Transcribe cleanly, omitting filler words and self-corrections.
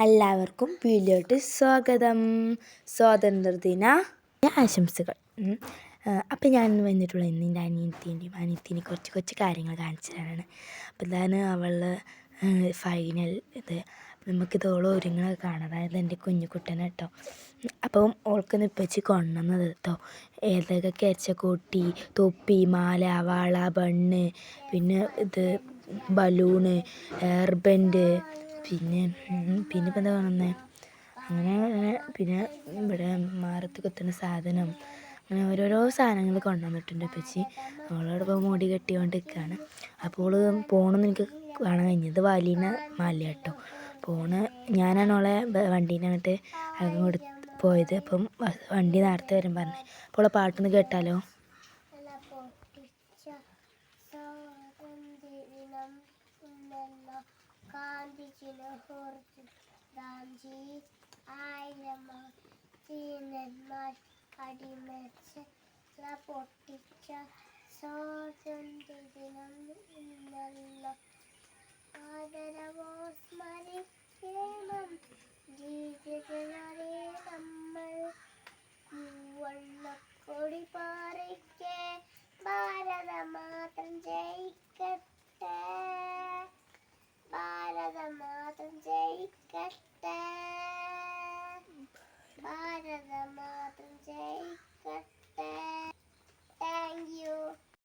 എല്ലാവർക്കും വീഡിയോട്ട് സ്വാഗതം. സ്വാതന്ത്ര്യദിന ആശംസകൾ. അപ്പം ഞാൻ വന്നിട്ടുള്ള ഇന്ന് എൻ്റെ അനിയത്തിനെ കുറച്ച് കൊച്ചു കാര്യങ്ങൾ കാണിച്ചു തരാനാണ്. അപ്പം ഇതാണ് അവൾ ഫൈനൽ ഇത്. നമുക്കിത് ഓളോ ഒരുങ്ങണത് കാണാം. അതായത് എൻ്റെ കുഞ്ഞുകുട്ടനെ കേട്ടോ. അപ്പം ഓൾക്കൊന്ന് ഇപ്പച്ചി കൊണ്ടുവന്നത് കേട്ടോ. ഏതൊക്കെ അരച്ച കൂട്ടി, തൊപ്പി, മാല, വള, ബണ്ണ്, പിന്നെ ഇത് ബലൂണ്, ഹെയർ ബാൻഡ്, പിന്നെ ഇപ്പം എന്താ കാണുന്നത്, അങ്ങനെ പിന്നെ ഇവിടെ മാറത്ത് കുത്തുന്ന സാധനം, അങ്ങനെ ഓരോരോ സാധനങ്ങൾ കൊണ്ടുവന്നിട്ടുണ്ട് ഇപ്പച്ചി. അവളോടൊപ്പം മുടി കെട്ടിക്കൊണ്ട് നിൽക്കുകയാണ്. അപ്പോൾ പോകണമെന്ന് എനിക്ക് കാണാൻ കഴിഞ്ഞത് വലിയ മാല കേട്ടോ. ഞാനാണ് അവളെ വണ്ടീനെ അങ്ങോട്ട് അങ്ങോട്ട് പോയത്. അപ്പം വണ്ടി നേരത്തെ വരും പറഞ്ഞു. അപ്പോൾ പാട്ടൊന്ന് കേട്ടാലോ. പൊട്ടിച്ച സ്വാതന്ത്ര്യദിനം ഇന്നല്ലോ, ആദരവോ സ്മരിക്കണം ജീവിതത്തിലെ നമ്മൾ. വള്ളക്കൊടി പാറിക്കേ, ഭാരത മാത്രം ജയിക്കട്ടെ, ഭാരത